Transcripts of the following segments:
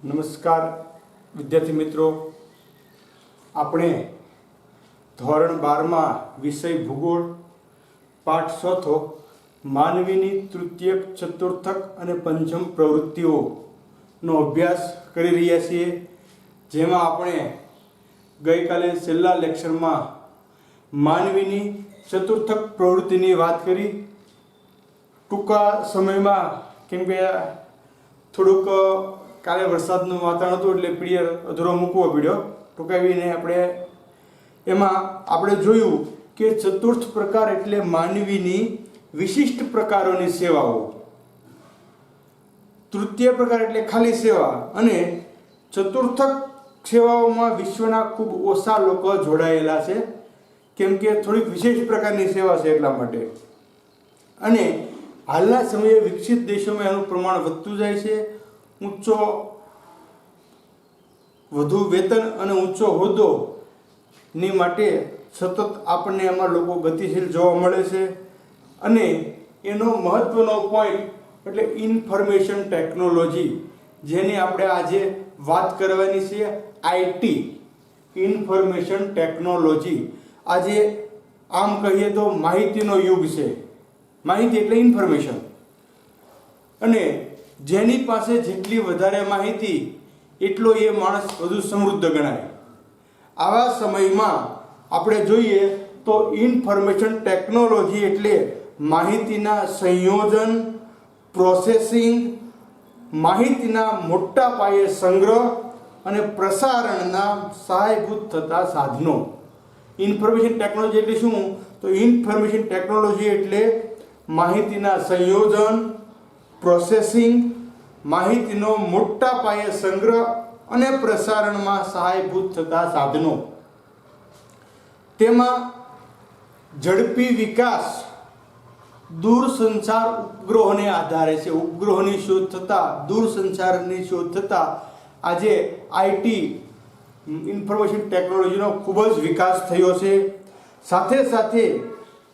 નમસ્કાર વિદ્યાર્થી મિત્રો, આપણે ધોરણ 12માં વિષય ભૂગોળ પાઠ 6 માનવીની તૃતીયક, ચતુર્થક અને પંચમ પ્રવૃત્તિઓનો અભ્યાસ કરી રહ્યા છીએ, જેમાં આપણે ગઈકાલે છેલ્લા લેક્ચરમાં માનવીની ચતુર્થક પ્રવૃત્તિની વાત કરી. ટૂંકા સમયમાં, કેમ કે થોડુંક કાલે વરસાદનું વાતાવરણ હતું એટલે પીરિયડ અધૂરો મૂકવો પડ્યો. ટૂંકાવીને આપણે જોયું કે ચતુર્થ પ્રકાર એટલે માનવીની વિશિષ્ટ પ્રકારોની સેવાઓ, તૃતીય પ્રકાર એટલે ખાલી સેવા, અને ચતુર્થક સેવાઓમાં વિશ્વના ખૂબ ઓછા લોકો જોડાયેલા છે, કેમ કે થોડીક વિશેષ પ્રકારની સેવા છે એટલા માટે. અને હાલના સમયે વિકસિત દેશોમાં એનું પ્રમાણ વધતું જાય છે. વધુ વેતન અને ઊંચો હોદ્દોની માટે સતત આપણને એમાં લોકો ગતિશીલ જોવા મળે છે. અને એનો મહત્વનો પોઈન્ટ એટલે ઇન્ફોર્મેશન ટેકનોલોજી, જેની આપણે આજે વાત કરવાની છે. IT, information technology. આજે આમ કહીએ તો માહિતીનો યુગ છે. માહિતી એટલે ઇન્ફોર્મેશન, અને જેની પાસે જેટલી વધારે માહિતી એટલો એ માણસ વધુ સમૃદ્ધ ગણાય. આવા સમયમાં આપણે જોઈએ તો ઇન્ફોર્મેશન ટેકનોલોજી એટલે માહિતીના સંયોજન, પ્રોસેસિંગ, માહિતીના મોટા પાયે સંગ્રહ અને પ્રસારણના સહાયભૂત થતા સાધનો. ઇન્ફોર્મેશન ટેકનોલોજી એટલે શું? તો ઇન્ફોર્મેશન ટેકનોલોજી એટલે માહિતીના સંયોજન, પ્રોસેસિંગ, માહિતીનો મોટા પાયે સંગ્રહ અને પ્રસારણમાં સહાયભૂત થતા સાધનો. તેમાં ઝડપી વિકાસ દૂરસંચાર ઉપગ્રહોને આધારે છે. ઉપગ્રહોની શોધ થતા, દૂરસંચારની શોધ થતા આજે આઈટી, ઇન્ફોર્મેશન ટેકનોલોજીનો ખૂબ જ વિકાસ થયો છે. સાથે સાથે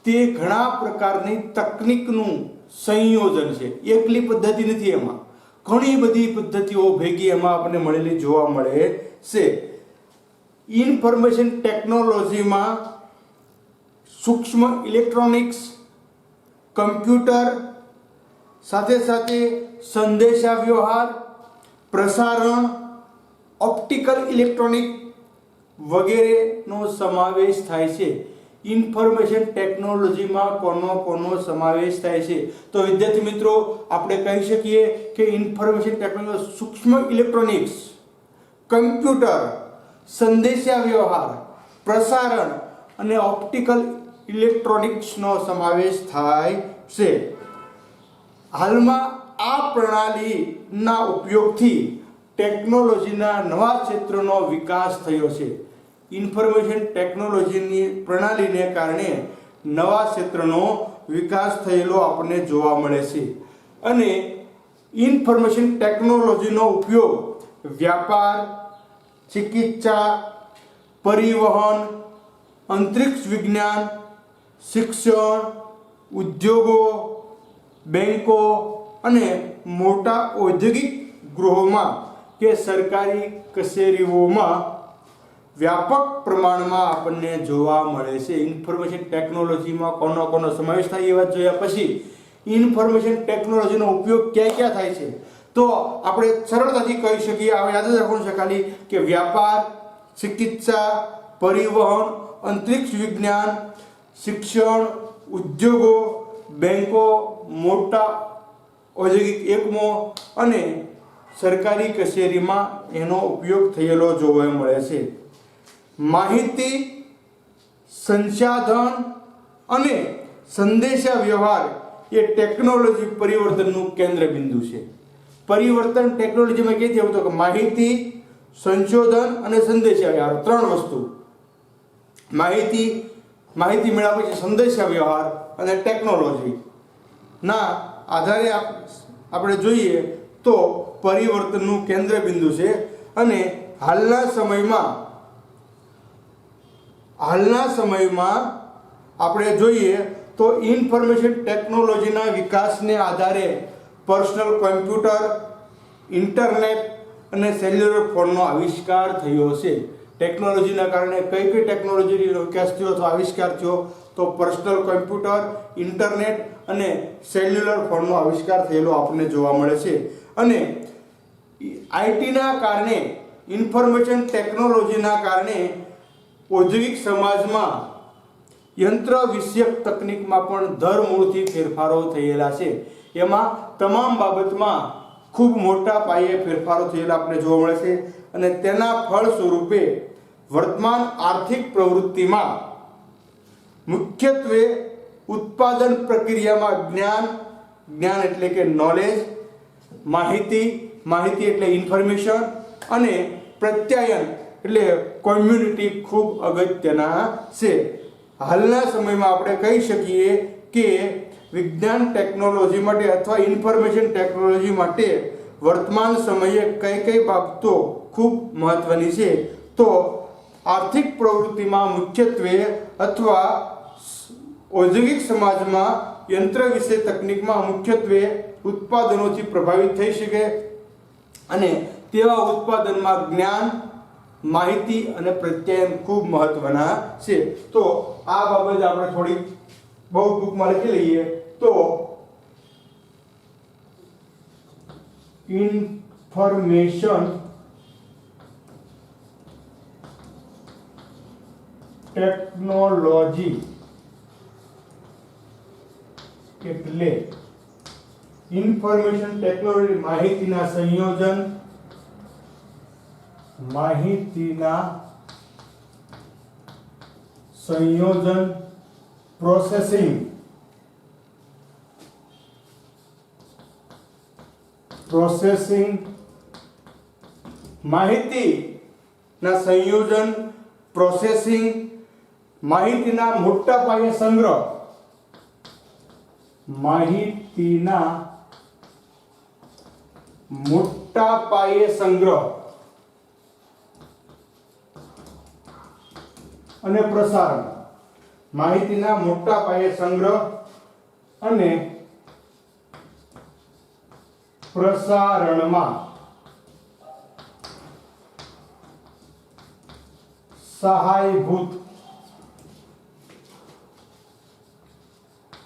તે ઘણા પ્રકારની તકનિકનું સંયોજન છે. એકલી પદ્ધતિ નથી, એમાં ઘણી બધી પદ્ધતિઓ ભેગી એમાં આપણને મળેલી જોવા મળે છે. ઇન્ફોર્મેશન ટેકનોલોજીમાં સૂક્ષ્મ ઇલેક્ટ્રોનિક્સ, કમ્પ્યુટર, સાથે સાથે સંદેશા વ્યવહાર, પ્રસારણ, ઓપ્ટિકલ ઇલેક્ટ્રોનિક વગેરેનો સમાવેશ થાય છે. ઇન્ફોર્મેશન ટેકનોલોજીમાં કોનો સમાવેશ થાય છે? તો વિદ્યાર્થી મિત્રો, આપણે કહી શકીએ કે ઇન્ફોર્મેશન ટેકનોલોજી સૂક્ષ્મ ઇલેક્ટ્રોનિક્સ, કમ્પ્યુટર, સંદેશા વ્યવહાર, પ્રસારણ અને ઓપ્ટિકલ ઇલેક્ટ્રોનિક્સનો સમાવેશ થાય છે. હાલમાં આ પ્રણાલીના ઉપયોગથી ટેકનોલોજીના નવા ક્ષેત્રોનો વિકાસ થયો છે. ઇન્ફોર્મેશન ટેકનોલોજીની પ્રણાલીને કારણે નવા ક્ષેત્રનો વિકાસ થયેલો આપણને જોવા મળે છે. અને ઇન્ફોર્મેશન ટેકનોલોજીનો ઉપયોગ વ્યાપાર, ચિકિત્સા, પરિવહન, અંતરિક્ષ વિજ્ઞાન, શિક્ષણ, ઉદ્યોગો, બેંકો અને મોટા ઔદ્યોગિક ગૃહોમાં કે સરકારી કચેરીઓમાં વ્યાપક પ્રમાણમાં આપણને જોવા મળે છે. ઇન્ફોર્મેશન ટેકનોલોજીમાં કોનો સમાવેશ થાય એ વાત જોયા પછી ઇન્ફોર્મેશન ટેકનોલોજીનો ઉપયોગ ક્યાં ક્યાં થાય છે? તો આપણે સરળતાથી કહી શકીએ, હવે યાદ જ રાખવું છે ખાલી, કે વ્યાપાર, ચિકિત્સા, પરિવહન, અંતરિક્ષ વિજ્ઞાન, શિક્ષણ, ઉદ્યોગો, બેંકો, મોટા ઔદ્યોગિક એકમો અને સરકારી કચેરીમાં એનો ઉપયોગ થયેલો જોવા મળે છે. માહિતી, સંસાધન અને સંદેશા વ્યવહાર એ ટેકનોલોજી પરિવર્તનનું કેન્દ્ર બિંદુ છે. પરિવર્તન ટેકનોલોજીમાં કેવી થયું? તો કે માહિતી, સંશોધન અને સંદેશા વ્યવહાર, ત્રણ વસ્તુ. માહિતી મેળવ્યા પછી સંદેશા વ્યવહાર અને ટેકનોલોજી ના આધારે આપણે જોઈએ તો પરિવર્તનનું કેન્દ્ર બિંદુ છે. અને હાલના સમયમાં આપણે જોઈએ તો ઇન્ફોર્મેશન ટેકનોલોજીના વિકાસને આધારે પર્સનલ કમ્પ્યુટર, ઇન્ટરનેટ અને સેલ્યુલર ફોનનો આવિષ્કાર થયો છે. ટેકનોલોજીના કારણે કઈ કઈ ટેકનોલોજીનો વિકાસ થયો અથવા આવિષ્કાર થયો? તો પર્સનલ કોમ્પ્યુટર, ઇન્ટરનેટ અને સેલ્યુલર ફોનનો આવિષ્કાર થયેલો આપણને જોવા મળે છે. અને આઈટીના કારણે, ઇન્ફોર્મેશન ટેકનોલોજીના કારણે ઔદ્યોગિક સમાજમાં યંત્ર વિષયક તકનિકમાં પણ ધરમૂળથી ફેરફારો થયેલા છે. એમાં તમામ બાબતમાં ખૂબ મોટા પાયે ફેરફારો થયેલા આપણે જોવા મળે છે. અને તેના ફળ સ્વરૂપે વર્તમાન આર્થિક પ્રવૃત્તિમાં મુખ્યત્વે ઉત્પાદન પ્રક્રિયામાં જ્ઞાન એટલે કે નોલેજ, માહિતી એટલે ઇન્ફોર્મેશન, અને પ્રત્યાયન એટલે કોમ્યુનિટી ખૂબ અગત્યના છે. હાલના સમયમાં આપણે કહી શકીએ કે વિજ્ઞાન ટેકનોલોજી માટે અથવા ઇન્ફોર્મેશન ટેકનોલોજી માટે વર્તમાન સમયે કઈ બાબતો ખૂબ મહત્વની છે? તો આર્થિક પ્રવૃત્તિમાં મુખ્યત્વે અથવા ઔદ્યોગિક સમાજમાં યંત્ર વિશે તકનિકમાં મુખ્યત્વે ઉત્પાદનોથી પ્રભાવિત થઈ શકે અને તેવા ઉત્પાદનમાં જ્ઞાન, માહિતી અને પ્રત્યાયન ખૂબ મહત્વના છે. તો આ બાબત આપણે થોડી બહુ ટૂંકમાં લખી લઈએ તો ઇન્ફોર્મેશન ટેકનોલોજી એટલે ઇન્ફોર્મેશન ટેકનોલોજી માહિતીના સંયોજન, પ્રોસેસિંગ, માહિતીના સંયોજન, પ્રોસેસિંગ, માહિતીના મોટા પાયે સંગ્રહ, અને પ્રસારણ. માહિતીના મોટા પાયે સંગ્રહ અને પ્રસારણમાં સહાયભૂત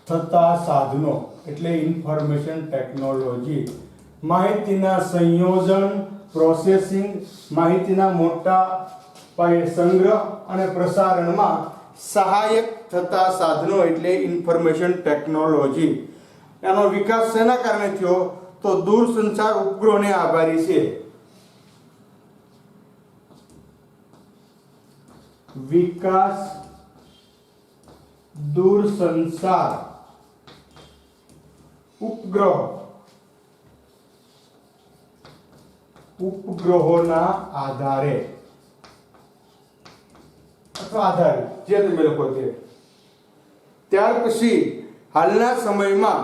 થતા સાધનો એટલે ઇન્ફોર્મેશન ટેકનોલોજી. માહિતીના સંયોજન, પ્રોસેસિંગ, માહિતીના મોટા પાયે સંગ્રહ અને પ્રસારણમાં સહાયક થતા સાધનો એટલે ઇન્ફોર્મેશન ટેકનોલોજી. એનો વિકાસ શેના કારણે થયો? તો દૂરસંચાર ઉપગ્રહોને આભારી છે. વિકાસ દૂરસંચાર ઉપગ્રહોના આધારે અથવા આધારિત, જે તમે લખો તે. ત્યાર પછી હાલના સમયમાં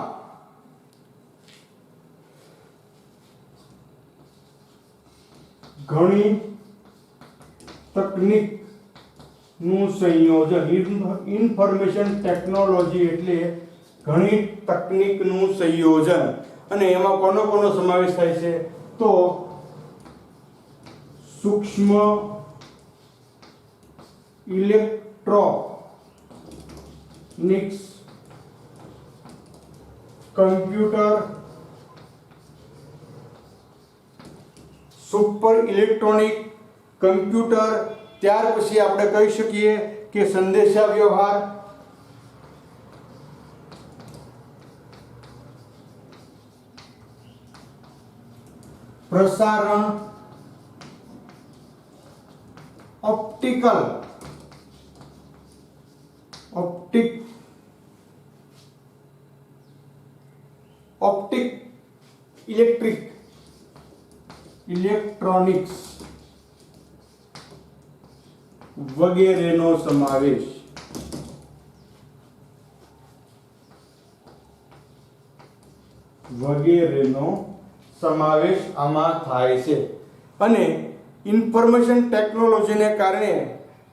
ઘણી તકનીકનું સંયોજન. ઇન્ફોર્મેશન ટેકનોલોજી એટલે ઘણી તકનીકનું સંયોજન. અને એમાં કોનો સમાવેશ થાય છે? તો સૂક્ષ્મ electronics, computer, super electronic, computer. ત્યાર પછી આપણે કહી શકીએ કે સંદેશા વ્યવહાર, પ્રસારણ, ઓપ્ટિક ઇલેક્ટ્રોનિક્સ વગેરેનો સમાવેશ આમાં થાય છે. અને ઇન્ફોર્મેશન ટેકનોલોજીને કારણે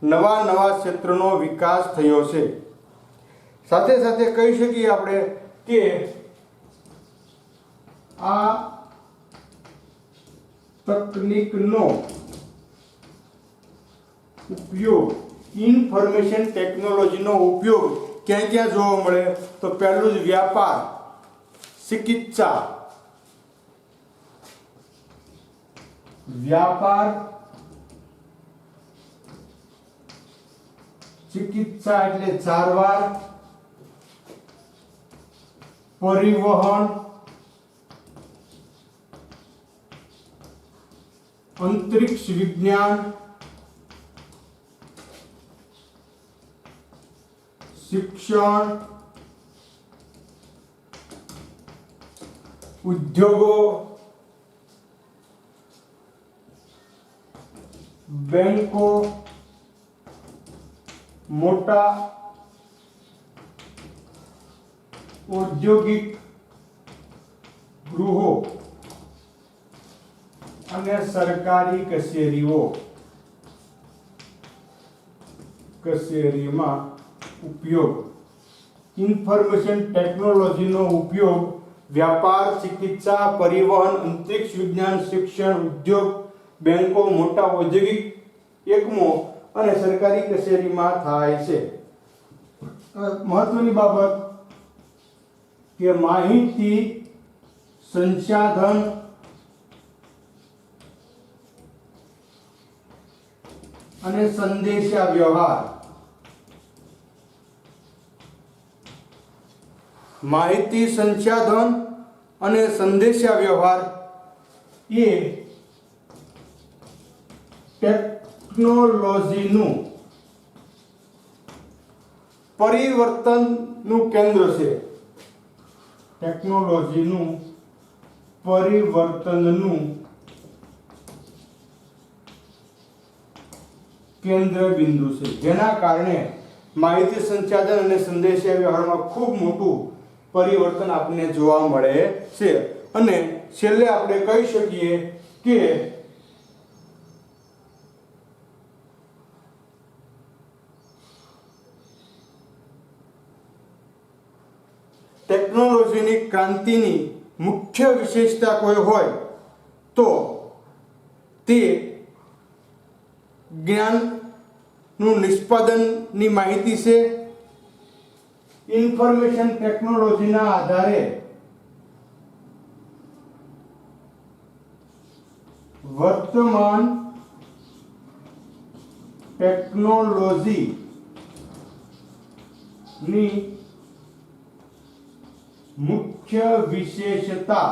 નવા ક્ષેત્રનો વિકાસ થયો છે. સાથે સાથે કહી શકીએ આપણે કે આ તકનીકનો ઉપયોગ, ઇન્ફોર્મેશન ટેકનોલોજીનો ઉપયોગ ક્યાં ક્યાં જોવા મળે? તો પહેલું જ વ્યાપાર, ચિકિત્સા, વ્યાપાર, ચિકિત્સા એટલે સારવાર, પરિવહન, અંતરિક્ષ વિજ્ઞાન, શિક્ષણ, ઉદ્યોગો, બેંકો, મોટા ઔદ્યોગિક ગૃહો અને સરકારી કચેરીમાં ઉપયોગ. ઇન્ફોર્મેશન ટેકનોલોજીનો ઉપયોગ વ્યાપાર, ચિકિત્સા, પરિવહન, અંતરિક્ષ વિજ્ઞાન, શિક્ષણ, ઉદ્યોગ, બેંકો, મોટા ઔદ્યોગિક એકમો અને સરકારી કચેરીમાં થાય છે. મહત્વની બાબત કે માહિતી સંસાધન અને સંદેશા વ્યવહાર, માહિતી સંસાધન અને સંદેશા વ્યવહાર એ ટેકનોલોજીનું પરિવર્તનનું કેન્દ્ર છે. ટેકનોલોજીનું પરિવર્તનનું કેન્દ્ર બિંદુ છે, જેના કારણે માહિતી સંસાધન અને સંદેશા વ્યવહારમાં ખૂબ મોટું પરિવર્તન આપણને જોવા મળે છે. અને છેલ્લે આપણે કહી શકીએ કે ટેકનોલોજીની ક્રાંતિની મુખ્ય વિશેષતા કોઈ હોય તો તે જ્ઞાનનું નિષ્પાદનની માહિતી છે. ઇન્ફોર્મેશન ટેકનોલોજીના આધારે વર્તમાન ટેકનોલોજીની મુખ્ય વિશેષતા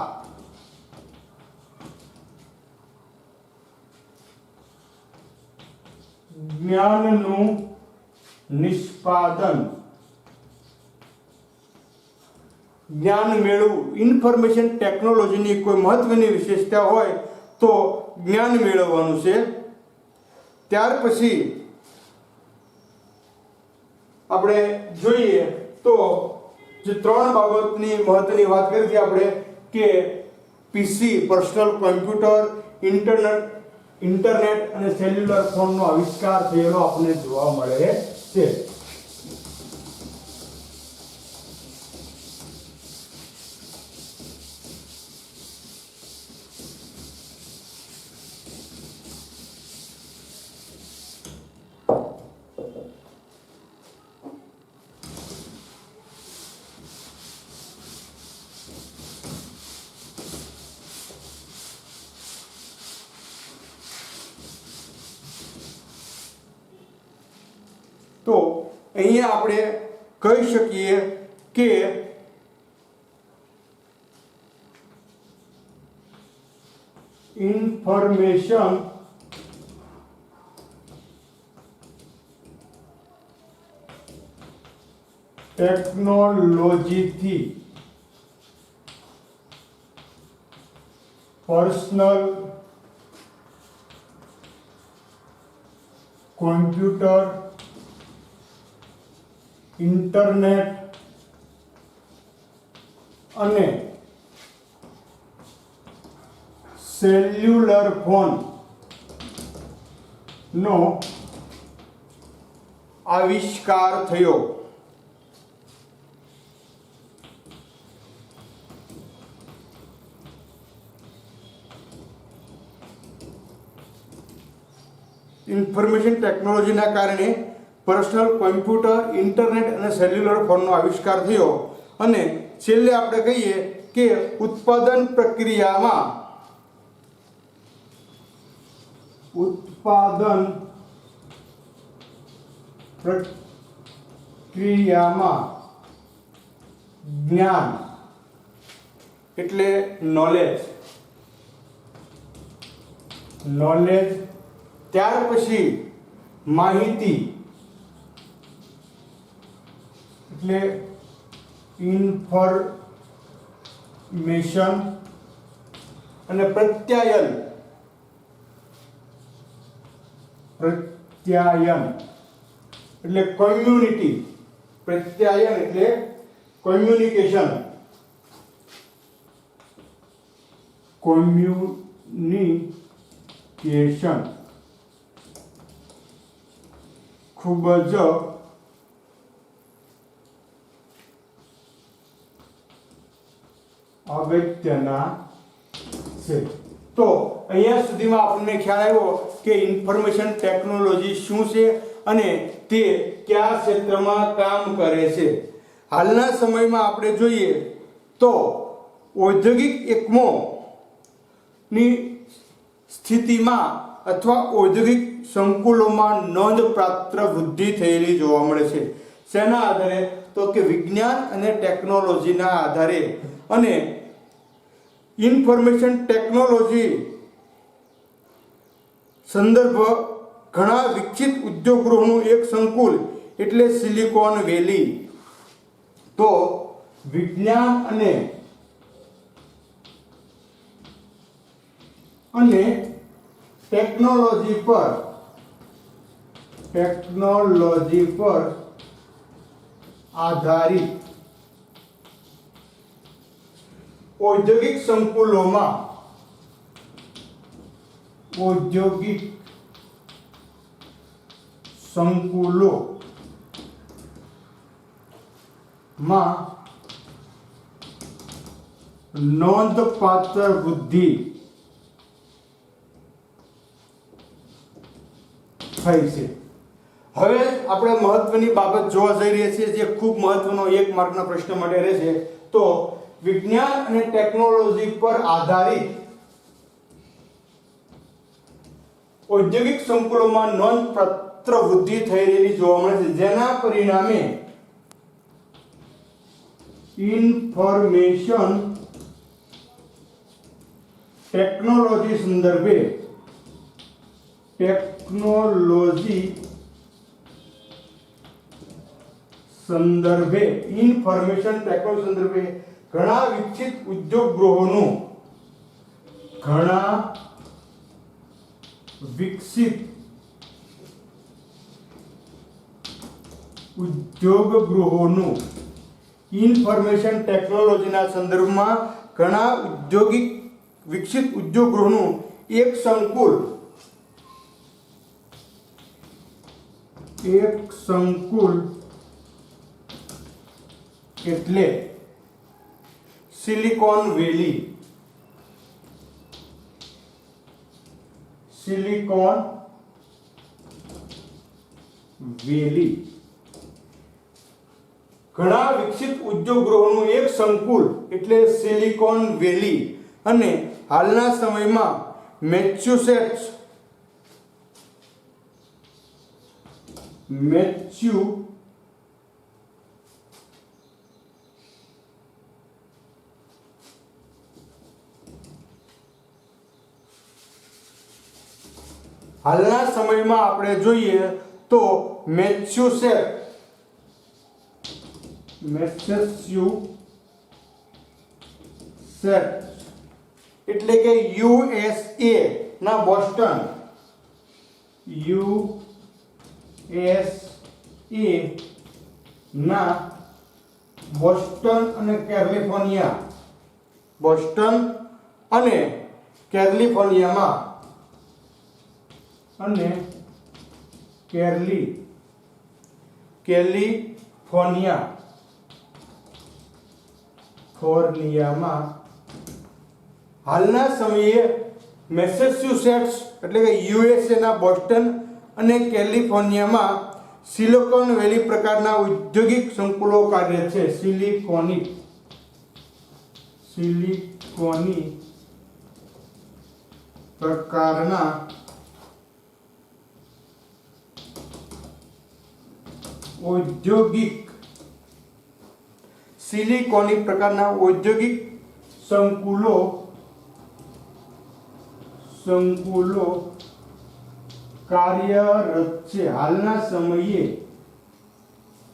જ્ઞાનનું નિષ્પાદન, જ્ઞાન મેળવવું. ઇન્ફોર્મેશન ટેકનોલોજીની કોઈ મહત્વની વિશેષતા હોય તો જ્ઞાન મેળવવાનું છે. ત્યાર પછી આપણે જોઈએ તો જે ત્રણ બાબતની મહત્વની વાત કરી હતી આપણે કે પીસી, પર્સનલ કોમ્પ્યુટર, ઇન્ટરનેટ અને સેલ્યુલર ફોનનો આવિષ્કાર થયેલો આપણને જોવા મળે છે. તો અહીંયા આપણે કહી શકીએ કે ઇન્ફોર્મેશન ટેકનોલોજીથી પર્સનલ કોમ્પ્યુટર, ઇન્ટરનેટ અને સેલ્યુલર ફોન નો આવિષ્કાર થયો. ઇન્ફોર્મેશન ટેકનોલોજીના કારણે પર્સનલ કોમ્પ્યુટર, ઇન્ટરનેટ અને સેલ્યુલર ફોનનો આવિષ્કાર થયો. અને છેલ્લે આપણે કહીએ કે ઉત્પાદન પ્રક્રિયામાં જ્ઞાન એટલે નોલેજ, ત્યાર પછી માહિતી એટલે ઇન્ફોર્મેશન અને પ્રત્યાયન એટલે કોમ્યુનિટી, પ્રત્યાયન એટલે કોમ્યુનિકેશન, ખૂબ જ અગત્યના છે. તો અહીંયા સુધીમાં આપણને ખ્યાલ આવ્યો કે ઇન્ફોર્મેશન ટેકનોલોજી શું છે અને તે કયા ક્ષેત્રમાં કામ કરે છે. હાલના સમયમાં આપણે જોઈએ તો ઔદ્યોગિક એકમોની સ્થિતિમાં અથવા ઔદ્યોગિક સંકુલોમાં નોંધપાત્ર વૃદ્ધિ થયેલી જોવા મળે છે. શેના આધારે? તો કે વિજ્ઞાન અને ટેકનોલોજીના આધારે. અને ઇન્ફોર્મેશન ટેકનોલોજી સંદર્ભ ઘણા વિકસિત ઉદ્યોગગૃહોનું એક સંકુલ એટલે સિલિકોન વેલી. તો વિજ્ઞાન અને ટેકનોલોજી પર આધારિત ઔદ્યોગિક સંકુલોમાં નોંધપાત્ર વૃદ્ધિ થઈ છે. હવે આપણે મહત્વની બાબત જોવા જઈ રહ્યા છીએ જે ખૂબ મહત્વનો 1 માર્કના પ્રશ્ન માટે રહેશે. તો વિજ્ઞાન અને ટેકનોલોજી પર આધારિત ઔદ્યોગિક સંકુલોમાં નોંધપાત્ર વૃદ્ધિ થઈ રહેલી જોવા મળે છે, જેના પરિણામે ઇન્ફોર્મેશન ટેકનોલોજી સંદર્ભે ઇન્ફોર્મેશન ટેકનોલોજી સંદર્ભે ઘણા વિકસિત ઉદ્યોગગૃહોનું ઇન્ફોર્મેશન ટેકનોલોજીના સંદર્ભમાં ઘણા વિકસિત ઉદ્યોગગૃહોનું એક સંકુલ એટલે સિલિકોન વેલી. ઘણા વિકસિત ઉદ્યોગગૃહોનું એક સંકુલ એટલે સિલિકોન વેલી. અને હાલના સમયમાં મેસેચ્યુસેટ્સ હાલના સમયમાં આપણે જોઈએ તો મેસેચ્યુસેટ્સ એટલે કે USA ના બોસ્ટન, અને કેલિફોર્નિયામાં હાલના સમયે મેસેચ્યુસેટ્સ એટલે કે USA ના બોસ્ટન અને કેલિફોર્નિયામાં સિલિકોન વેલી પ્રકારના ઔદ્યોગિક સંકુલો કાર્યરત છે. સિલિકોની પ્રકારના ઔદ્યોગિક સંકુલો કાર્યરત છે. હાલના સમયે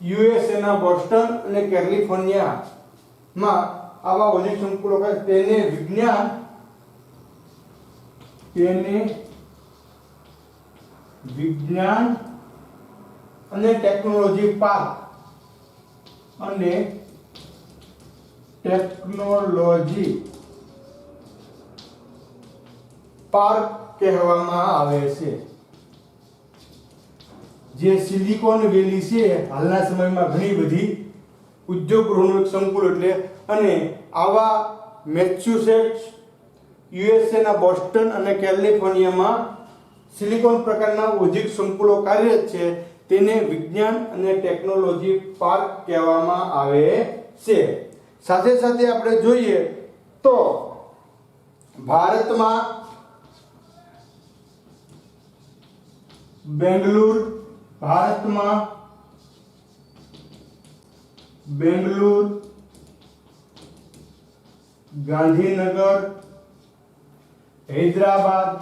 યુએસએ ના બોસ્ટન અને કેલિફોર્નિયામાં આવા ઔદ્યોગિક સંકુલો તેને વિજ્ઞાન અને ટેકનોલોજી પાર્ક કહેવામાં આવે છે. જે સિલિકોન વેલી છે હાલના સમયમાં ઘણી બધી ઉદ્યોગ ગૃહોનું એક સંકુલ એટલે, અને આવા મેસેચ્યુસેટ્સ, યુએસએ ના બોસ્ટન અને કેલિફોર્નિયામાં સિલિકોન પ્રકારના ઔદ્યોગિક સંકુલો કાર્યરત છે. તેને વિજ્ઞાન અને ટેકનોલોજી પાર્ક કહેવામાં આવે છે. સાથે સાથે આપણે જોઈએ તો ભારતમાં બેંગ્લોર, ગાંધીનગર, હૈદરાબાદ,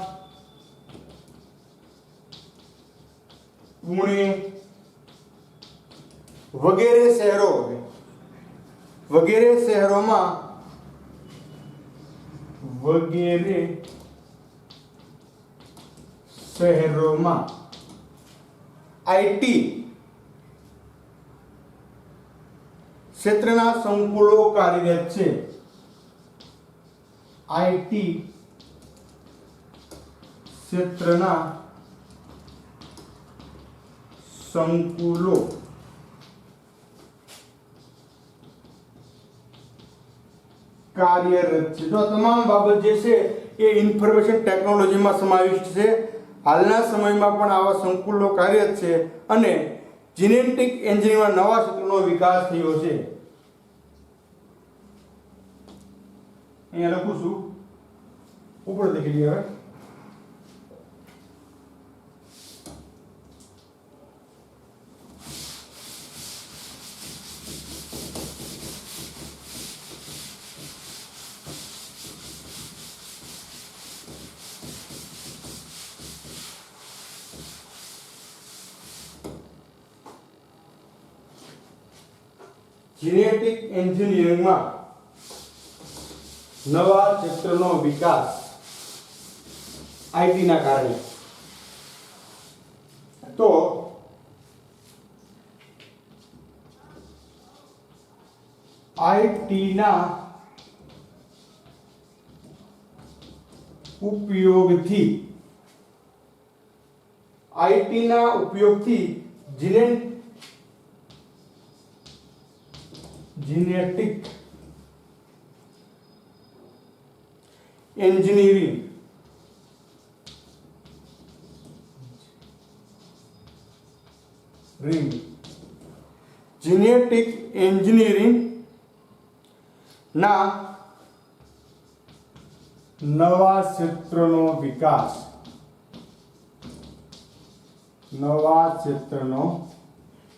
પુણે વગેરે શહેરોમાં આઈટી ક્ષેત્રના સંકુલો કાર્યરત છે. આઈટી ક્ષેત્રના સંકુલો કાર્યરત છે. તો તમામ બાબત જે છે એ ઇન્ફોર્મેશન ટેકનોલોજીમાં સમાવિષ્ટ છે. હાલના સમયમાં પણ આવા સંકુલો કાર્યરત છે અને જીનેટિક એન્જિનિયરિંગમાં નવા ક્ષેત્રનો વિકાસ થયો છે. અહીંયા લખું છું, ઉપર દેખી લઈએ હવે. જીનેટિક એન્જિનિયરિંગમાં નવા ક્ષેત્રનો વિકાસ આઈટી ના કારણે. તો આઈટી ના ઉપયોગથી જીનેટિક એન્જિનિયરિંગ ના નવા ક્ષેત્રનો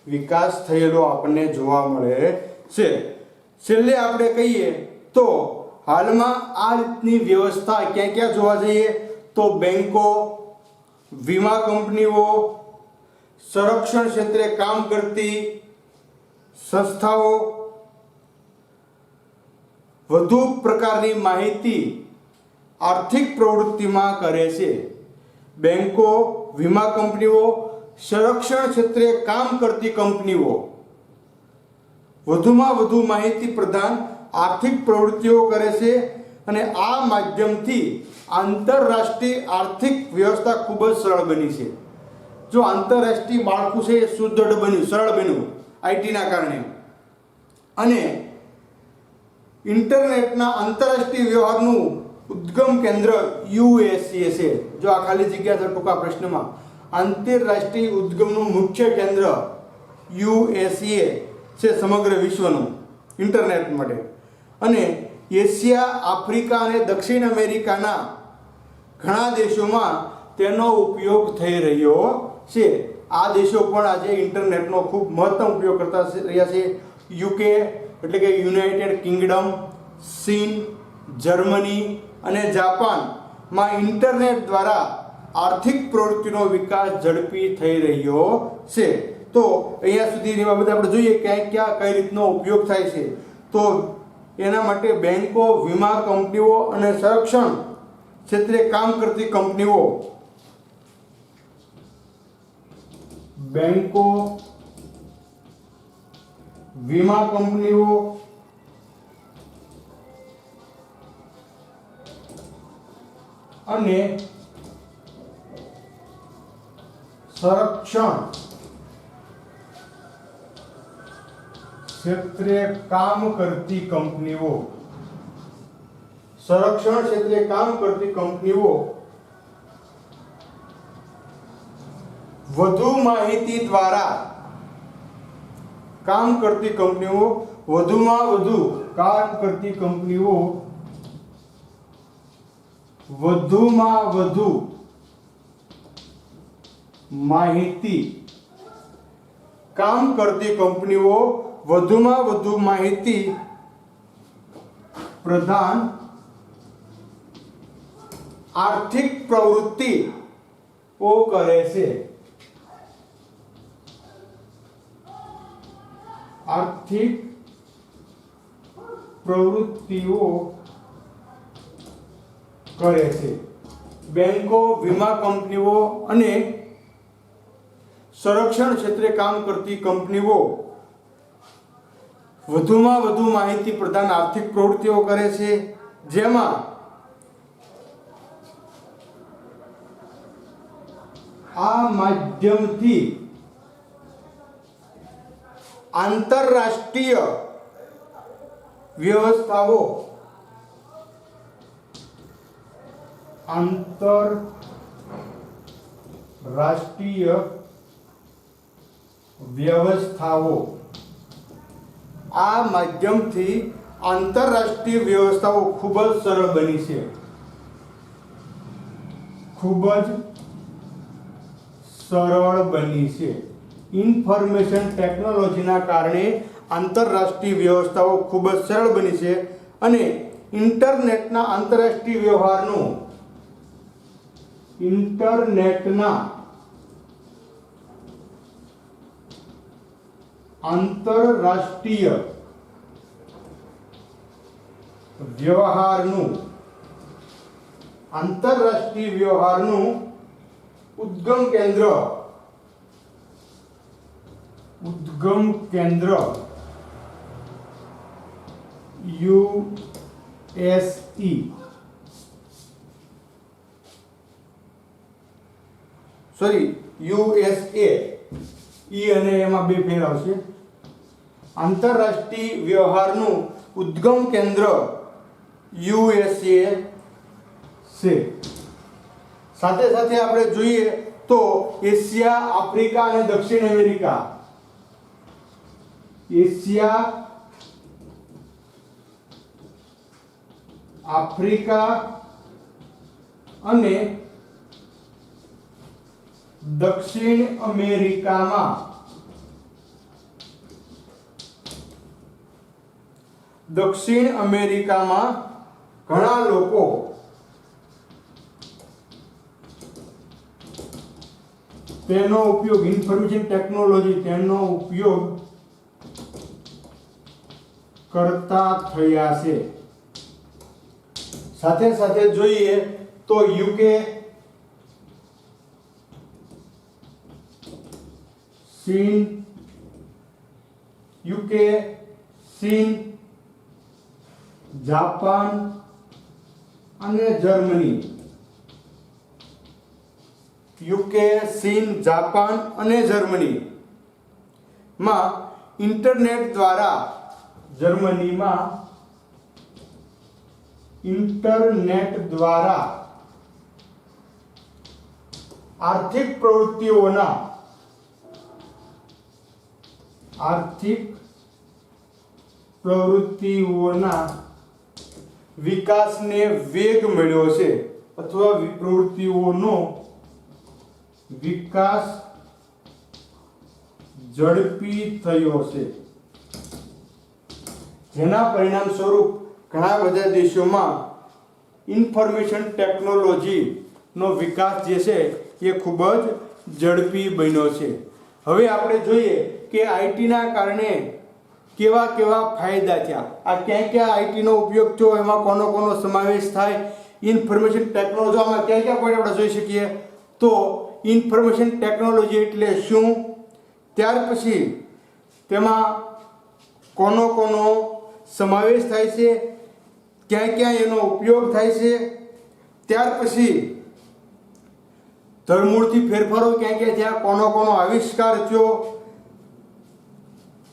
વિકાસ થયેલો આપણને જોવા મળે છે. છેલ્લે આપણે કહીએ તો હાલમાં આ રીતની વ્યવસ્થા ક્યાં ક્યાં જોવા જઈએ તો બેંકો, વીમા કંપનીઓ, સંરક્ષણ ક્ષેત્રે કામ કરતી સંસ્થાઓ વધુ પ્રકારની માહિતી આર્થિક પ્રવૃત્તિમાં કરે છે. બેંકો, વીમા કંપનીઓ, સંરક્ષણ ક્ષેત્રે કામ કરતી કંપનીઓ વધુમાં વધુ માહિતી પ્રદાન આર્થિક પ્રવૃત્તિઓ કરે છે અને આ માધ્યમથી આંતરરાષ્ટ્રીય આર્થિક વ્યવસ્થા ખૂબ જ સરળ બની છે. જો આંતરરાષ્ટ્રીય માળખું છે એ સુદૃઢ બન્યું, સરળ બન્યું આઈટીના કારણે. અને ઇન્ટરનેટના આંતરરાષ્ટ્રીય વ્યવહારનું ઉદ્ગમ કેન્દ્ર યુએસએ છે. જો આ ખાલી જગ્યા છે ટૂંકા પ્રશ્નમાં, આંતરરાષ્ટ્રીય ઉદ્ગમનું મુખ્ય કેન્દ્ર યુએસએ છે સમગ્ર વિશ્વનું ઇન્ટરનેટ માટે. અને એશિયા, આફ્રિકા અને દક્ષિણ અમેરિકાના ઘણા દેશોમાં તેનો ઉપયોગ થઈ રહ્યો છે. આ દેશો પણ આજે ઇન્ટરનેટનો ખૂબ મહત્તમ ઉપયોગ કરતા રહ્યા છે. યુકે એટલે કે યુનાઇટેડ કિંગડમ, ચીન, જર્મની અને જાપાનમાં ઇન્ટરનેટ દ્વારા આર્થિક પ્રવૃત્તિનો વિકાસ ઝડપી થઈ રહ્યો છે. તો અહીંયા સુધીની બાબત આપણે જોઈએ ક્યાં કઈ રીતનો ઉપયોગ થાય છે. તો એના માટે બેન્કો, વીમા કંપનીઓ અને સંરક્ષણ ક્ષેત્રે કામ કરતી કંપનીઓ, બેન્કો, વીમા કંપનીઓ અને સંરક્ષણ ક્ષેત્રે કામ કરતી કંપનીઓ, સંરક્ષણ ક્ષેત્રે કામ કરતી કંપનીઓ વધુ માહિતી દ્વારા કામ કરતી કંપનીઓ, વધુમાં વધુ કામ કરતી કંપનીઓ વધુમાં વધુ માહિતી કામ કરતી કંપનીઓ વધુમાં વધુ માહિતી પ્રદાન આર્થિક પ્રવૃત્તિઓ કરે છે. આર્થિક પ્રવૃત્તિઓ કરે છે. બેન્કો, વીમા કંપનીઓ અને સંરક્ષણ ક્ષેત્રે કામ કરતી કંપનીઓ વધુમાં વધુ માહિતી પ્રદાન આર્થિક પ્રવૃત્તિઓ કરે છે, જેમાં આ માધ્યમથી આંતરરાષ્ટ્રીય વ્યવસ્થાઓ આ માધ્યમથી આંતરરાષ્ટ્રીય વ્યવસ્થાઓ ખૂબ જ સરળ બની છે. ખૂબ જ સરળ બની છે. ઇન્ફોર્મેશન ટેકનોલોજીના કારણે આંતરરાષ્ટ્રીય વ્યવસ્થાઓ ખૂબ જ સરળ બની છે અને ઇન્ટરનેટના આંતરરાષ્ટ્રીય વ્યવહારનું આંતરરાષ્ટ્રીય વ્યવહારનું ઉદ્ગમ કેન્દ્ર યુએસએ ઈ અને એમાં બે ફેર આવશે. આંતરરાષ્ટ્રીય વ્યવહારનું ઉદ્ગમ કેન્દ્ર યુએસએ છે. સાથે સાથે આપણે જોઈએ તો એશિયા, આફ્રિકા અને દક્ષિણ અમેરિકા, એશિયા, આફ્રિકા અને દક્ષિણ અમેરિકામાં ઘણા લોકો તેનો ઉપયોગ ઇન્ફોર્મેશન ટેકનોલોજી તેનો ઉપયોગ કરતા થયા છે. સાથે સાથે જોઈએ તો યુકે, ચીન, જાપાન અને જર્મની. યુકે, ચીન, જાપાન અને જર્મનીમાં ઇન્ટરનેટ દ્વારા આર્થિક પ્રવૃત્તિઓના વિકાસને વેગ મળ્યો છે અથવા પ્રવૃત્તિઓનો વિકાસ ઝડપી થયો છે, જેના પરિણામ સ્વરૂપ ઘણા બધા દેશોમાં ઇન્ફોર્મેશન ટેકનોલોજીનો વિકાસ જે છે એ ખૂબ જ ઝડપી બન્યો છે. હવે આપણે જોઈએ કે આઈટીના કારણે કેવા કેવા ફાયદા થયા, આ ક્યાં ક્યાં આઈટીનો ઉપયોગ થયો, એમાં કોનો સમાવેશ થાય, ઇન્ફોર્મેશન ટેકનોલોજીમાં ક્યાં ક્યાં પોઈન્ટ આપણે જોઈ શકીએ. તો ઇન્ફોર્મેશન ટેકનોલોજી એટલે શું, ત્યાર પછી તેમાં કોનો સમાવેશ થાય છે, ક્યાં ક્યાં એનો ઉપયોગ થાય છે, ત્યાર પછી ધરમૂળથી ફેરફારો ક્યાં ક્યાં થયા, કોનો આવિષ્કાર થયો,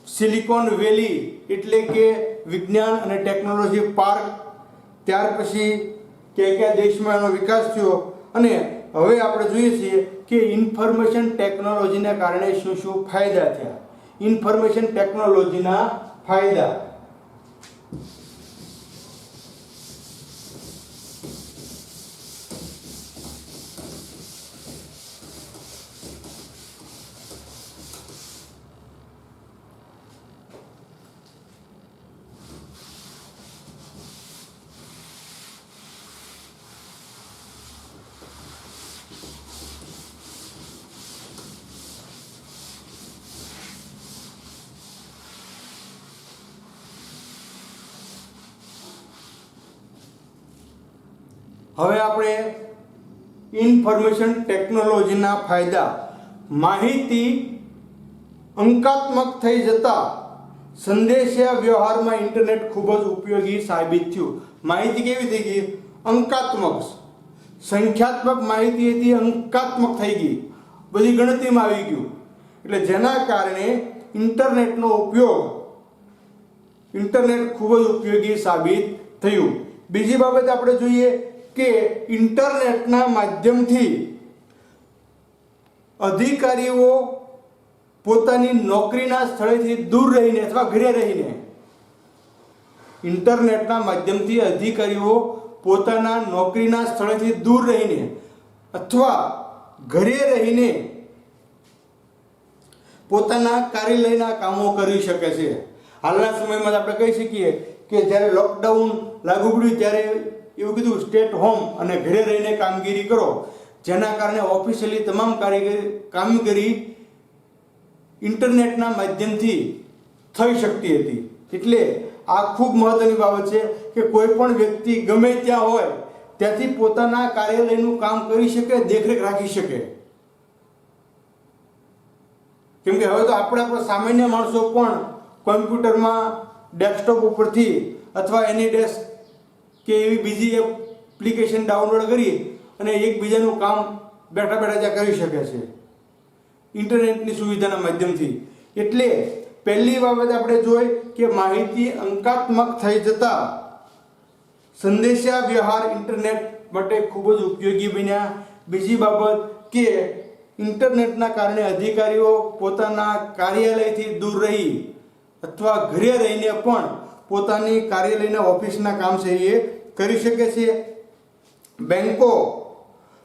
સિલિકોન વેલી એટલે કે વિજ્ઞાન અને ટેકનોલોજી પાર્ક, ત્યાર પછી ક્યાં ક્યાં દેશમાં એનો વિકાસ થયો, અને હવે આપણે જોઈએ છીએ કે ઇન્ફોર્મેશન ટેકનોલોજીના કારણે શું શું ફાયદા થયા. ઇન્ફોર્મેશન ટેકનોલોજીના ફાયદા. હવે આપણે ઇન્ફોર્મેશન ટેકનોલોજીના ફાયદા. માહિતી અંકાત્મક થઈ જતા સંદેશા વ્યવહારમાં ઇન્ટરનેટ ખૂબ જ ઉપયોગી સાબિત થયું. માહિતી કેવી થઈ ગઈ? અંકાત્મક. સંખ્યાત્મક માહિતી હતી અંકાત્મક થઈ ગઈ, બધી ગણતરીમાં આવી ગયું. એટલે જેના કારણે ઇન્ટરનેટ ખૂબ જ ઉપયોગી સાબિત થયું. બીજી બાબત આપણે જોઈએ કે ઇન્ટરનેટના માધ્યમથી અધિકારીઓ પોતાની નોકરીના સ્થળેથી દૂર રહીને અથવા ઘરે રહીને, ઇન્ટરનેટના માધ્યમથી અધિકારીઓ પોતાના નોકરીના સ્થળેથી દૂર રહીને અથવા ઘરે રહીને પોતાના કાર્યાલયના કામો કરી શકે છે. હાલના સમયમાં આપણે કહી શકીએ કે જ્યારે લોકડાઉન લાગુ પડ્યું ત્યારે એવું કીધું સ્ટેટ હોમ અને ઘરે રહીને કામગીરી કરો, જેના કારણે ઓફિશિયલી તમામ કામગીરી ઇન્ટરનેટના માધ્યમથી થઈ શકતી હતી. એટલે આ ખૂબ મહત્વની બાબત છે કે કોઈ પણ વ્યક્તિ ગમે ત્યાં હોય ત્યાંથી પોતાના કાર્યાલયનું કામ કરી શકે, દેખરેખ રાખી શકે. કેમ કે હવે તો આપણા સામાન્ય માણસો પણ કોમ્પ્યુટરમાં ડેસ્કટોપ ઉપરથી અથવા એની ડેસ્ક કે એવી બીજી એપ્લિકેશન ડાઉનલોડ કરી અને એકબીજાનું કામ બેઠા બેઠા ત્યાં કરી શકે છે ઇન્ટરનેટની સુવિધાના માધ્યમથી. એટલે પહેલી બાબત આપણે જોઈ કે માહિતી અંકાત્મક થઈ જતા સંદેશા વ્યવહાર ઇન્ટરનેટ માટે ખૂબ જ ઉપયોગી બન્યા. બીજી બાબત કે ઇન્ટરનેટના કારણે અધિકારીઓ પોતાના કાર્યાલયથી દૂર રહી અથવા ઘરે રહીને પણ પોતાની કાર્યાલયના ઓફિસના કામ છે એ કરી શકે છે. બેંકો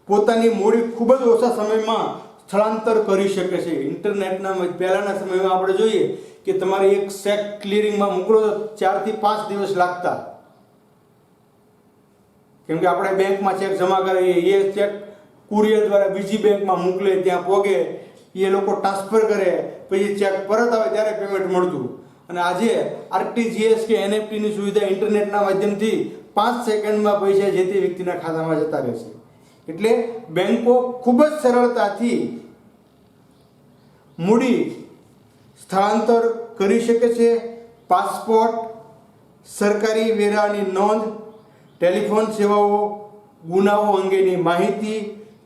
પોતાની મૂડી ખૂબ જ ઓછા સમયમાં સ્થળાંતર કરી શકે છે. ઇન્ટરનેટના પહેલાંના સમયમાં આપણે જોઈએ કે તમારે એક ચેક ક્લિયરિંગમાં મોકલો તો 4 થી 5 દિવસ લાગતા. કેમ કે આપણે બેંકમાં ચેક જમા કરીએ, એ ચેક કુરિયર દ્વારા બીજી બેંકમાં મોકલે, ત્યાં પોગે, એ લોકો ટ્રાન્સફર કરે, પછી ચેક પરત આવે ત્યારે પેમેન્ટ મળતું. અને આજે આરટીજીએસ કે એનએફટીની સુવિધા ઇન્ટરનેટના માધ્યમથી 5 સેકન્ડમાં પૈસા જે તે વ્યક્તિના ખાતામાં જતા રહે છે. એટલે બેંકો ખૂબ જ સરળતાથી મૂડી સ્થળાંતર કરી શકે છે. પાસપોર્ટ, સરકારી વેરાની નોંધ, ટેલિફોન સેવાઓ, ગુનાઓ અંગેની માહિતી,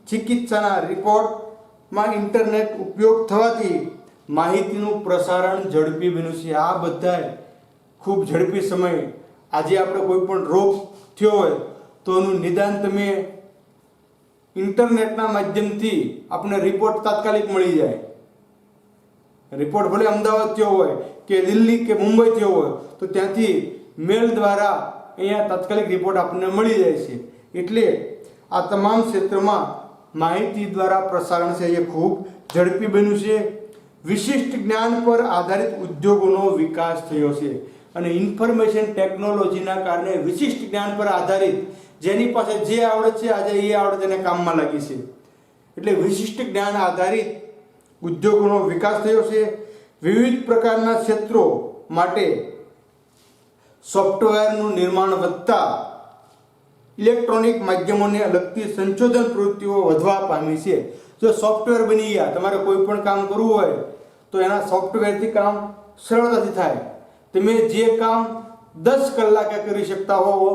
ચિકિત્સાના રિપોર્ટમાં ઇન્ટરનેટ ઉપયોગ થવાથી માહિતીનું પ્રસારણ ઝડપી બન્યું છે. આ બધા ખૂબ ઝડપી સમય. આજે આપણે કોઈ પણ રોગ થયો હોય તો એનું નિદાન તમે ઇન્ટરનેટના માધ્યમથી આપણે રિપોર્ટ તાત્કાલિક મળી જાય. રિપોર્ટ ભલે અમદાવાદ થયો હોય કે દિલ્હી કે મુંબઈ થયો હોય તો ત્યાંથી મેલ દ્વારા અહીંયા તાત્કાલિક રિપોર્ટ આપણને મળી જાય છે. એટલે આ તમામ ક્ષેત્રમાં માહિતી દ્વારા પ્રસારણ છે એ ખૂબ ઝડપી બન્યું છે. વિશિષ્ટ જ્ઞાન પર આધારિત ઉદ્યોગોનો વિકાસ થયો છે અને ઇન્ફોર્મેશન ટેકનોલોજીના કારણે વિશિષ્ટ જ્ઞાન પર આધારિત જેની પાસે જે આવડત છે આજે એ આવડત એને કામમાં લાગી છે. એટલે વિશિષ્ટ જ્ઞાન આધારિત ઉદ્યોગોનો વિકાસ થયો છે. વિવિધ પ્રકારના ક્ષેત્રો માટે સોફ્ટવેરનું નિર્માણ વધતા ઇલેક્ટ્રોનિક માધ્યમોને લગતી સંશોધન પ્રવૃત્તિઓ વધવા પામી છે. જો સોફ્ટવેર બની ગયા, તમારે કોઈ પણ કામ કરવું હોય તો એના સોફ્ટવેરથી કામ સરળતાથી થાય. તમે જે કામ 10 કલાકે કરી શકતા હોવો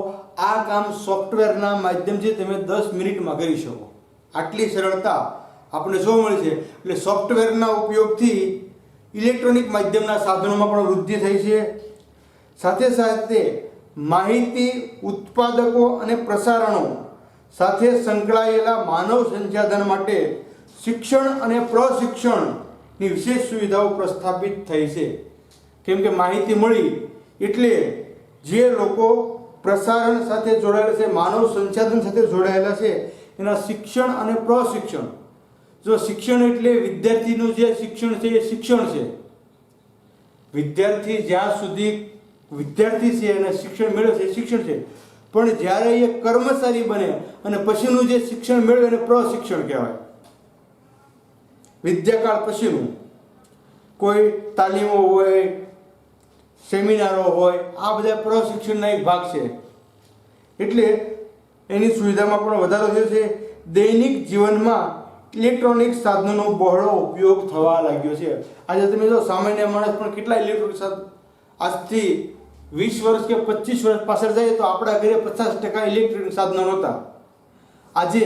આ કામ સોફ્ટવેરના માધ્યમથી તમે 10 મિનિટમાં કરી શકો. આટલી સરળતા આપણને જોવા મળે છે. એટલે સોફ્ટવેરના ઉપયોગથી ઇલેક્ટ્રોનિક માધ્યમના સાધનોમાં પણ વૃદ્ધિ થઈ છે. સાથે સાથે માહિતી ઉત્પાદકો અને પ્રસારણો સાથે સંકળાયેલા માનવ સંસાધન માટે શિક્ષણ અને પ્રશિક્ષણની વિશેષ સુવિધાઓ પ્રસ્થાપિત થઈ છે. કેમ કે માહિતી મળી એટલે જે લોકો પ્રસારણ સાથે જોડાયેલા છે, માનવ સંસાધન સાથે જોડાયેલા છે એના શિક્ષણ અને પ્રશિક્ષણ. જો શિક્ષણ એટલે વિદ્યાર્થીનું જે શિક્ષણ છે એ શિક્ષણ છે. વિદ્યાર્થી જ્યાં સુધી વિદ્યાર્થી છે અને શિક્ષણ મેળવે છે શિક્ષણ છે. પણ જ્યારે એ કર્મચારી બને અને પછીનું જે શિક્ષણ મેળવે એને પ્રશિક્ષણ કહેવાય. વિદ્યાકાળ પછીનું કોઈ તાલીમો હોય, સેમિનારો હોય, આ બધા પ્રશિક્ષણના એક ભાગ છે. એટલે એની સુવિધામાં પણ વધારો થયો છે. દૈનિક જીવનમાં ઇલેક્ટ્રોનિક સાધનોનો બહોળો ઉપયોગ થવા લાગ્યો છે. આજે તમે જો સામાન્ય માણસ પણ કેટલા ઇલેક્ટ્રોનિક સાધન, આજથી 20 વર્ષ કે 25 વર્ષ પાછળ જાય તો આપણા ઘરે 50% ઇલેક્ટ્રોનિક સાધનો નહોતા. આજે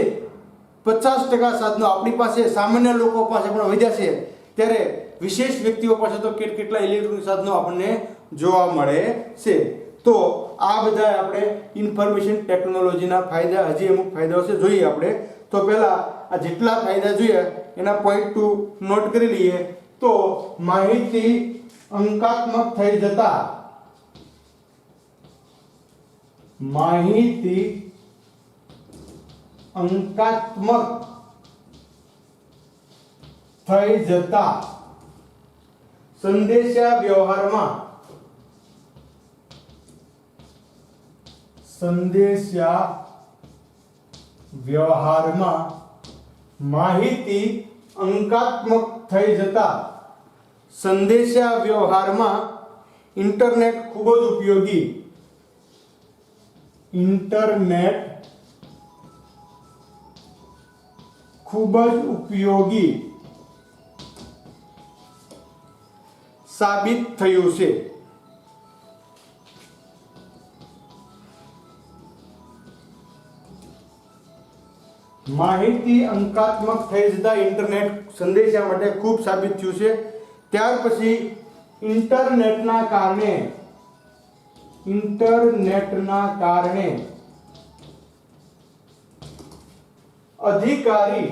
50% સાધનો આપણી પાસે, સામાન્ય લોકો પાસે પણ વધ્યા છે. ત્યારે વિશેષ વ્યક્તિઓ પાસે તો કેટલા ઇલેક્ટ્રોનિક સાધનો આપણને જોવા મળે છે. તો આ બધા આપણે ઇન્ફોર્મેશન ટેકનોલોજીના ફાયદા, હજી અમુક ફાયદાઓ છે જોઈએ આપણે. તો પહેલા આ જેટલા ફાયદા જોઈએ એના પોઈન્ટ ટુ નોટ કરી લઈએ. તો માહિતી અંકાત્મક થઈ જતા સંદેશા વ્યવહારમાં માહિતી અંકાત્મક થઈ જતા સંદેશા વ્યવહારમાં ઇન્ટરનેટ ખૂબ જ ઉપયોગી સાબિત થયું છે. માહિતી અંકાત્મક થઈ જતા ઇન્ટરનેટ સંદેશા માટે ખૂબ સાબિત થયું છે. ત્યાર પછી ઇન્ટરનેટના કારણે અધિકારી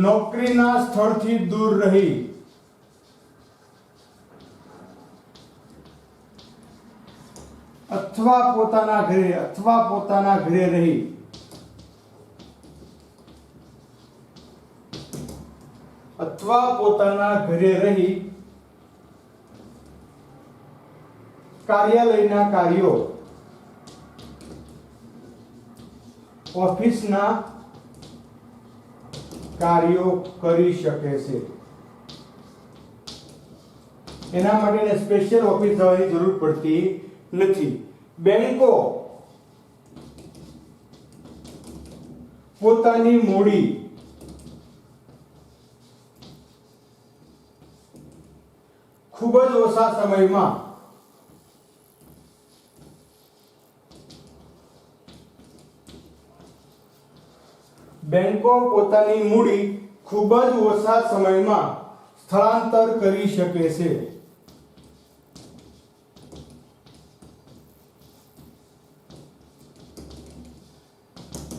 નોકરીના સ્થળથી દૂર રહી અથવા પોતાના ઘરે રહી કાર્યાલયના કાર્યો, ઓફિસના કાર્યો કરી શકે છે. એના માટે સ્પેશિયલ ઓફિસ જવાની જરૂર પડતી નથી. બેંકો પોતાની મૂડી ખૂબ જ ઓછા સમયમાં સ્થળાંતર કરી શકે છે.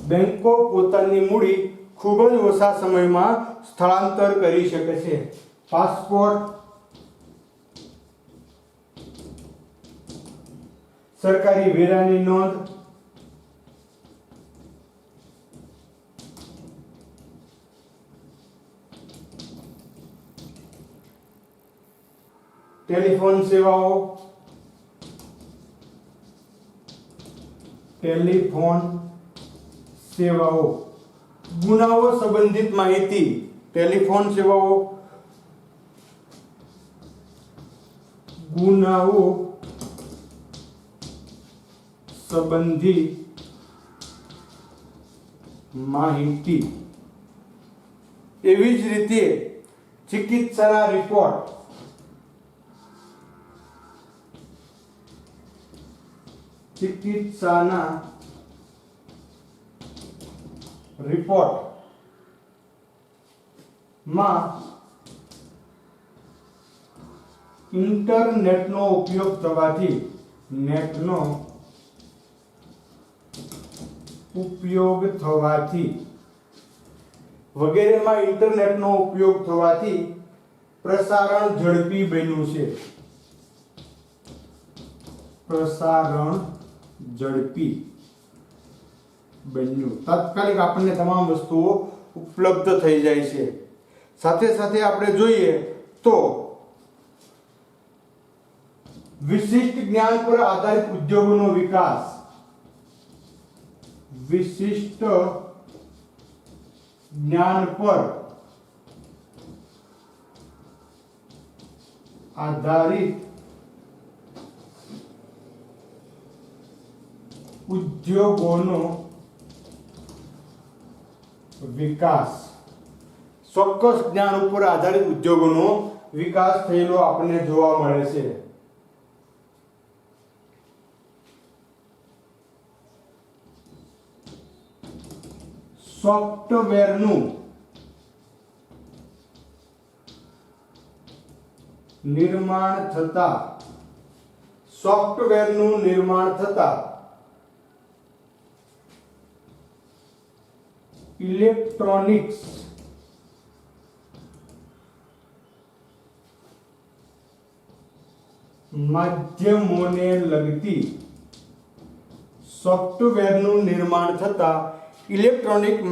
બેંકો પોતાની મૂડી ખૂબ જ ઓછા સમયમાં સ્થળાંતર કરી શકે છે. પાસપોર્ટ, સરકારી વેરાની નોંધ, ટેલિફોન સેવાઓ, ગુનાઓ સંબંધિત માહિતી, ટેલિફોન સેવાઓ, ગુનાઓ સંબંધી માહિતી. એવી જ રીતે ચિકિત્સાના રિપોર્ટ, માં ઇન્ટરનેટનો ઉપયોગ થવાથી વગેરેમાં ઇન્ટરનેટનો ઉપયોગ થવાથી પ્રસારણ ઝડપી બન્યું છે. તાત્કાલિક આપણને તમામ વસ્તુઓ ઉપલબ્ધ થઈ જાય છે. સાથે સાથે આપણે જોઈએ તો વિશિષ્ટ જ્ઞાન પર આધારિત ઉદ્યોગોનો વિકાસ, વિશિષ્ટ જ્ઞાન પર આધારિત ઉદ્યોગોનો વિકાસ. ચોક્કસ જ્ઞાન ઉપર આધારિત ઉદ્યોગોનો વિકાસ થયેલો આપણને જોવા મળે છે. સોફ્ટવેરનું નિર્માણ થતા ઇલેક્ટ્રોનિક્સ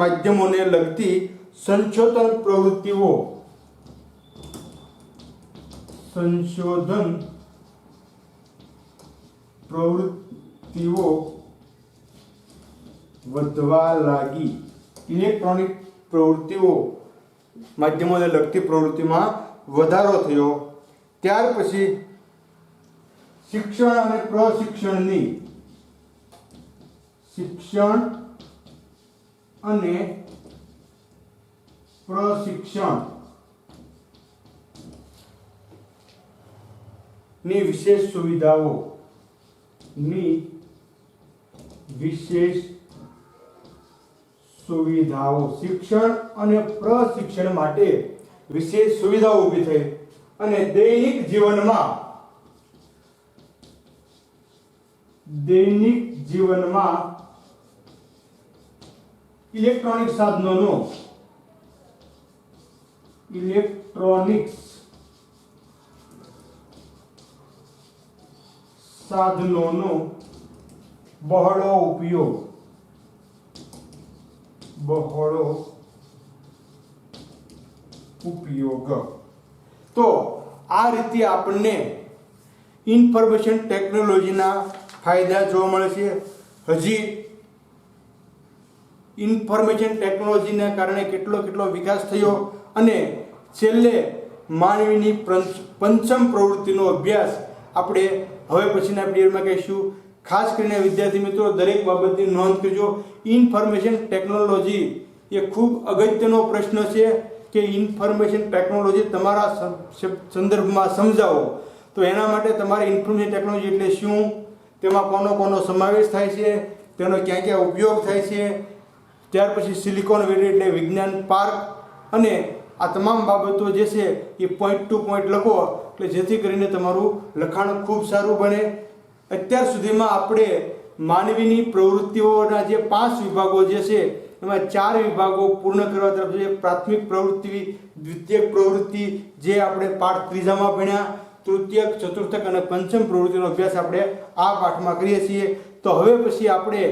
માધ્યમોને લગતી સંશોધન પ્રવૃત્તિઓ વધવા લાગી. ઇલેક્ટ્રોનિક પ્રવૃત્તિઓ, માધ્યમોને લગતી પ્રવૃત્તિમાં વધારો થયો. ત્યાર પછી શિક્ષણ અને પ્રશિક્ષણની વિશેષ સુવિધાઓ શિક્ષણ અને પ્રશિક્ષણ માટે વિશેષ સુવિધાઓ ઊભી થઈ અને દૈનિક જીવનમાં ઇલેક્ટ્રોનિક સાધનોનો બહોળો ઉપયોગ. તો આ રીતે આપણને ઇન્ફોર્મેશન ટેકનોલોજીના ફાયદા જોવા મળે છે. હજી ઇન્ફોર્મેશન ટેકનોલોજીના કારણે કેટલો વિકાસ થયો અને છેલ્લે માનવીની પંચમ પ્રવૃત્તિનો અભ્યાસ આપણે હવે પછીના પીરિયડમાં કહીશું. ખાસ કરીને વિદ્યાર્થી મિત્રો દરેક બાબતની નોંધ કરજો. ઇન્ફોર્મેશન ટેકનોલોજી એ ખૂબ અગત્યનો પ્રશ્ન છે કે ઇન્ફોર્મેશન ટેકનોલોજી તમારા સંદર્ભમાં સમજાવો. તો એના માટે તમારે ઇન્ફોર્મેશન ટેકનોલોજી એટલે શું, તેમાં કોનો સમાવેશ થાય છે, તેનો ક્યાં ઉપયોગ થાય છે, ત્યાર પછી સિલિકોન વેલી એટલે વિજ્ઞાન પાર્ક, અને આ તમામ બાબતો જે છે એ પોઈન્ટ ટુ પોઈન્ટ લખો એટલે જેથી કરીને તમારું લખાણ ખૂબ સારું બને. અત્યાર સુધીમાં આપણે માનવીની પ્રવૃત્તિઓના જે 5 વિભાગો જે છે એમાં 4 વિભાગો પૂર્ણ કરવા તરફ છે. પ્રાથમિક પ્રવૃત્તિ, દ્વિતીયક પ્રવૃત્તિ જે આપણે પાઠ 3માં ભણ્યા, તૃતીયક, ચતુર્થક અને પંચમ પ્રવૃત્તિનો અભ્યાસ આપણે આ પાઠમાં કરીએ છીએ. તો હવે પછી આપણે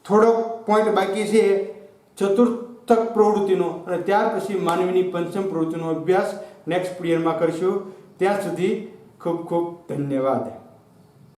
થોડોક પોઈન્ટ બાકી છે ચતુર્થક પ્રવૃત્તિનો, અને ત્યાર પછી માનવીની પંચમ પ્રવૃત્તિનો અભ્યાસ નેક્સ્ટ પીરિયડમાં કરશું. ત્યાં સુધી ખૂબ ખૂબ ધન્યવાદ.